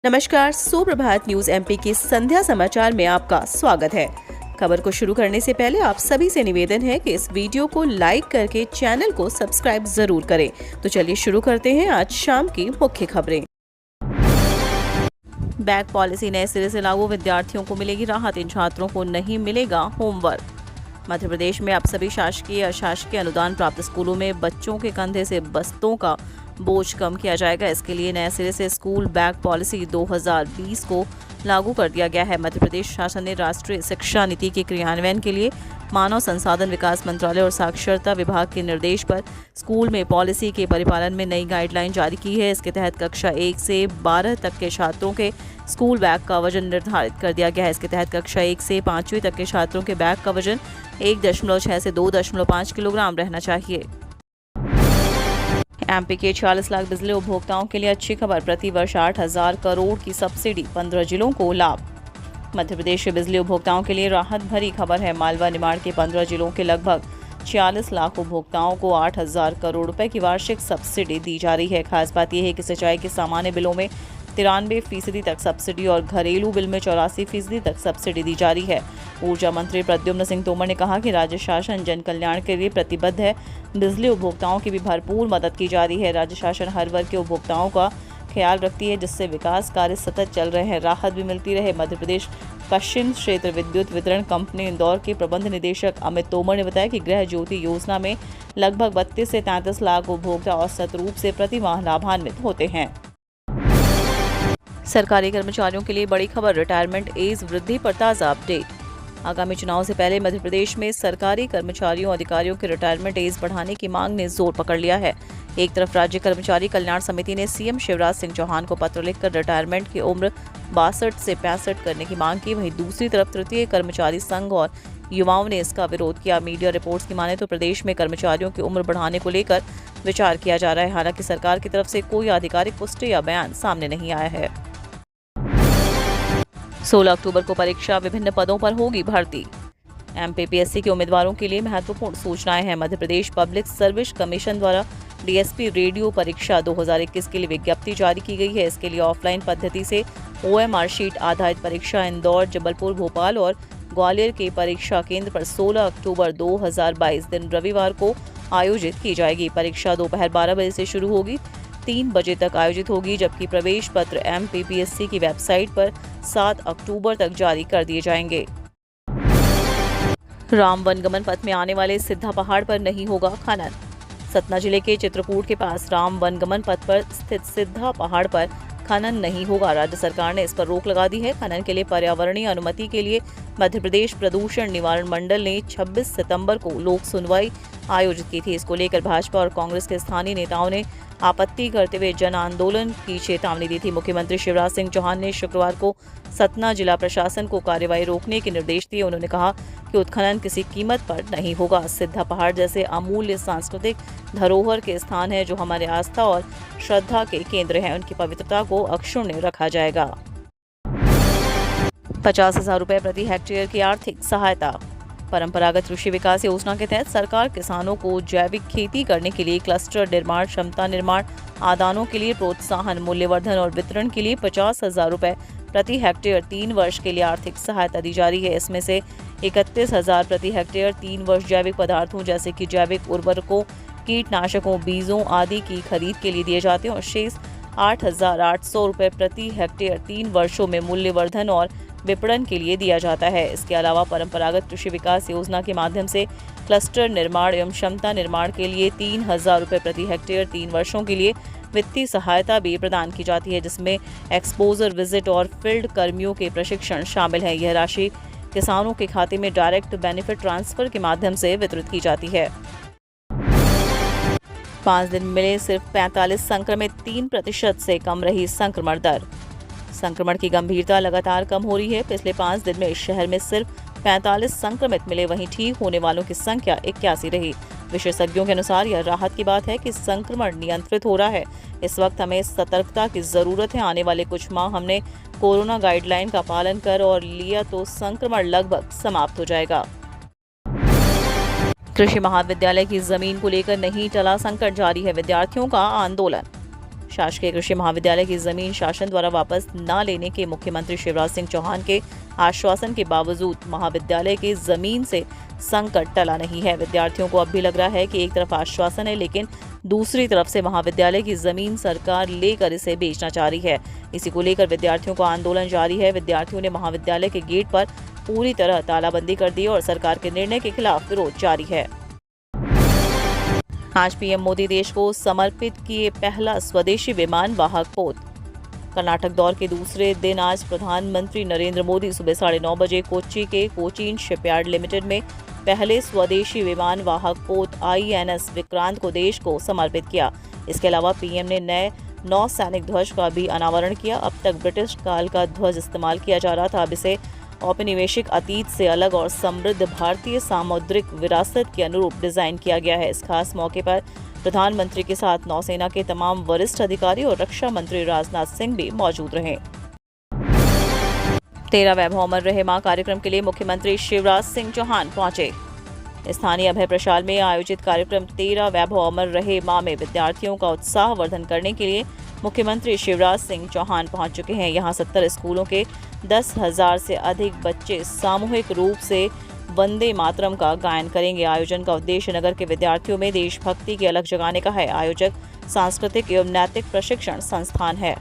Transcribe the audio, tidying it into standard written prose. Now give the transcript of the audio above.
नमस्कार, सुप्रभात news MP के संध्या समाचार में आपका स्वागत है। खबर को शुरू करने से पहले आप सभी से निवेदन है कि इस वीडियो को लाइक करके चैनल को सब्सक्राइब जरूर करें। तो चलिए शुरू करते हैं आज शाम की मुख्य खबरें। बैक पॉलिसी नए सिरे से लागू, विद्यार्थियों को मिलेगी राहत, इन छात्रों को नहीं मिलेगा होमवर्क। मध्य प्रदेश में अब सभी शासकीय अशासकीय अनुदान प्राप्त स्कूलों में बच्चों के कंधे से बस्तों का बोझ कम किया जाएगा। इसके लिए नए सिरे से स्कूल बैग पॉलिसी 2020 को लागू कर दिया गया है। मध्य प्रदेश शासन ने राष्ट्रीय शिक्षा नीति के क्रियान्वयन के लिए मानव संसाधन विकास मंत्रालय और साक्षरता विभाग के निर्देश पर स्कूल में पॉलिसी के परिपालन में नई गाइडलाइन जारी की है। इसके तहत कक्षा 1 से 12 तक के छात्रों के स्कूल बैग का वजन निर्धारित कर दिया गया है। इसके तहत कक्षा 1 से 5वीं तक के छात्रों के बैग का वजन 1.6 से 2.5 किलोग्राम रहना चाहिए। एमपी के 46 लाख बिजली उपभोक्ताओं के लिए अच्छी खबर, प्रतिवर्ष 8,000 करोड़ की सब्सिडी, 15 जिलों को लाभ। मध्य प्रदेश के बिजली उपभोक्ताओं के लिए राहत भरी खबर है। मालवा निमाड़ के 15 जिलों के लगभग 46 लाख उपभोक्ताओं को 8,000 करोड़ रुपए की वार्षिक सब्सिडी दी जा रही है। खास बात यह है कि सिंचाई के सामान्य बिलों में 93% तक सब्सिडी और घरेलू बिल में 84% तक सब्सिडी दी जा रही है। ऊर्जा मंत्री प्रद्युम्न सिंह तोमर ने कहा कि राज्य शासन जन कल्याण के लिए प्रतिबद्ध है। बिजली उपभोक्ताओं की भी भरपूर मदद की जा रही है। राज्य शासन हर वर्ग के उपभोक्ताओं का ख्याल रखती है, जिससे विकास कार्य सतत चल रहे हैं, राहत भी मिलती रहे। मध्य प्रदेश पश्चिम क्षेत्र विद्युत वितरण कंपनी इंदौर के प्रबंध निदेशक अमित तोमर ने बताया कि गृह ज्योति योजना में लगभग 32 से 33 लाख उपभोक्ता औसत रूप से प्रति माह लाभान्वित होते हैं। सरकारी कर्मचारियों के लिए बड़ी खबर, रिटायरमेंट एज वृद्धि पर ताज़ा अपडेट। आगामी चुनाव से पहले मध्य प्रदेश में सरकारी कर्मचारियों अधिकारियों के रिटायरमेंट एज बढ़ाने की मांग ने जोर पकड़ लिया है। एक तरफ राज्य कर्मचारी कल्याण समिति ने सीएम शिवराज सिंह चौहान को पत्र लिखकर रिटायरमेंट की उम्र 62 से 65 करने की मांग की, वहीं दूसरी तरफ तृतीय कर्मचारी संघ और युवाओं ने इसका विरोध किया। मीडिया रिपोर्ट्स की माने तो प्रदेश में कर्मचारियों की उम्र बढ़ाने को लेकर विचार किया जा रहा है। हालांकि सरकार की तरफ से कोई आधिकारिक पुष्टि या बयान सामने नहीं आया है। 16 अक्टूबर को परीक्षा, विभिन्न पदों पर होगी भर्ती। एमपीपीएससी के उम्मीदवारों के लिए महत्वपूर्ण सूचनाएं हैं। Madhya Pradesh public service commission द्वारा डीएसपी रेडियो परीक्षा 2021 के लिए विज्ञप्ति जारी की गई है। इसके लिए ऑफलाइन पद्धति से ओएमआर शीट आधारित परीक्षा इंदौर, जबलपुर, भोपाल और ग्वालियर के परीक्षा केंद्र पर 16 अक्टूबर 2022 दिन रविवार को आयोजित की जाएगी। परीक्षा दोपहर 12 बजे से शुरू होगी, 3 बजे तक आयोजित होगी, जबकि प्रवेश पत्र एमपीपीएससी की वेबसाइट पर 7 अक्टूबर तक जारी कर दिए जाएंगे। राम वनगमन पथ में आने वाले सिद्धा पहाड़ पर नहीं होगा खनन। सतना जिले के चित्रकूट के पास राम वनगमन पथ पर स्थित सिद्धा पहाड़ पर खनन नहीं होगा। राज्य सरकार ने इस पर रोक लगा दी है। खनन के लिए पर्यावरणीय अनुमति के लिए मध्य प्रदेश प्रदूषण निवारण मंडल ने 26 सितंबर को लोक सुनवाई आयोजित की थी। इसको लेकर भाजपा और कांग्रेस के स्थानीय नेताओं ने आपत्ति करते हुए जन आंदोलन की चेतावनी दी थी। मुख्यमंत्री शिवराज सिंह चौहान ने शुक्रवार को सतना जिला प्रशासन को कार्रवाई रोकने के निर्देश दिए। उन्होंने कहा कि उत्खनन किसी कीमत पर नहीं होगा। सिद्धा पहाड़ जैसे अमूल्य सांस्कृतिक धरोहर के स्थान है, जो हमारे आस्था और श्रद्धा के केंद्र हैं, उनकी पवित्रता को अक्षुण्ण रखा जाएगा। 50,000 रुपए प्रति हेक्टेयर की आर्थिक सहायता। परंपरागत कृषि विकास योजना के तहत सरकार किसानों को जैविक खेती करने के लिए क्लस्टर निर्माण, क्षमता निर्माण, आदानों के लिए प्रोत्साहन, मूल्यवर्धन और वितरण के लिए 50,000 रुपए प्रति हेक्टेयर 3 वर्ष के लिए आर्थिक सहायता दी जा रही है। इसमें से 31,000 प्रति हेक्टेयर 3 वर्ष जैविक पदार्थों जैसे कि जैविक उर्वरकों, कीटनाशकों, बीजों आदि की खरीद के लिए दिए जाते हैं और शेष 8,800 रुपए प्रति हेक्टेयर 3 वर्षों में मूल्यवर्धन और विपणन के लिए दिया जाता है। इसके अलावा परंपरागत कृषि विकास योजना के माध्यम से क्लस्टर निर्माण एवं क्षमता निर्माण के लिए 3,000 रुपए प्रति हेक्टेयर 3 वर्षों के लिए वित्तीय सहायता भी प्रदान की जाती है, जिसमें एक्सपोजर विजिट और फील्ड कर्मियों के प्रशिक्षण शामिल है। यह राशि किसानों के खाते में डायरेक्ट बेनिफिट ट्रांसफर के माध्यम से वितरित की जाती है। 5 दिन मिले सिर्फ 45 संक्रमित, 3% से कम रही संक्रमण दर। संक्रमण की गंभीरता लगातार कम हो रही है। पिछले 5 दिन में इस शहर में सिर्फ 45 संक्रमित मिले, वहीं ठीक होने वालों की संख्या 81 रही। विशेषज्ञों के अनुसार यह राहत की बात है कि संक्रमण नियंत्रित हो रहा है। इस वक्त हमें सतर्कता की जरूरत है। आने वाले कुछ माह हमने कोरोना गाइडलाइन का पालन कर और लिया तो संक्रमण लगभग समाप्त हो जाएगा। कृषि महाविद्यालय की जमीन को लेकर नहीं टला संकट, जारी है विद्यार्थियों का आंदोलन। शासकीय कृषि महाविद्यालय की जमीन शासन द्वारा वापस न लेने के मुख्यमंत्री शिवराज सिंह चौहान के आश्वासन के बावजूद महाविद्यालय की जमीन से संकट टला नहीं है। विद्यार्थियों को अब भी लग रहा है कि एक तरफ आश्वासन है, लेकिन दूसरी तरफ से महाविद्यालय की जमीन सरकार लेकर इसे बेचना चाह रही है। इसी को लेकर विद्यार्थियों का आंदोलन जारी है। विद्यार्थियों ने महाविद्यालय के गेट पर पूरी तरह तालाबंदी कर दी और सरकार के निर्णय के खिलाफ विरोध जारी है। आज पीएम मोदी देश को समर्पित किए पहला स्वदेशी विमान वाहक पोत। कर्नाटक दौरे के दूसरे दिन आज प्रधानमंत्री नरेंद्र मोदी सुबह 9:30 बजे कोच्चि के कोचीन शिपयार्ड लिमिटेड में पहले स्वदेशी विमान वाहक पोत INS विक्रांत को देश को समर्पित किया। इसके अलावा पीएम ने नए नौसैनिक ध्वज का भी अनावरण किया। अब तक ब्रिटिश काल का ध्वज इस्तेमाल किया जा रहा था, अब इसे औपनिवेशिक अतीत से अलग और समृद्ध भारतीय सामुद्रिक विरासत के अनुरूप डिजाइन किया गया है। इस खास मौके पर प्रधानमंत्री के साथ नौसेना के तमाम वरिष्ठ अधिकारी और रक्षा मंत्री राजनाथ सिंह भी मौजूद रहे। 13 वैभव अमर रहे मां कार्यक्रम के लिए मुख्यमंत्री शिवराज सिंह चौहान पहुंचे। स्थानीय अभय प्रशाल में आयोजित कार्यक्रम 13 वैभव अमर रहे मां में विद्यार्थियों का उत्साह वर्धन करने के लिए मुख्यमंत्री शिवराज सिंह चौहान पहुंच चुके हैं। यहां 70 स्कूलों के 10,000 से अधिक बच्चे सामूहिक रूप से वंदे मातरम का गायन करेंगे। आयोजन का उद्देश्य नगर के विद्यार्थियों में देशभक्ति की अलख जगाने का है। आयोजक सांस्कृतिक एवं नैतिक प्रशिक्षण संस्थान है।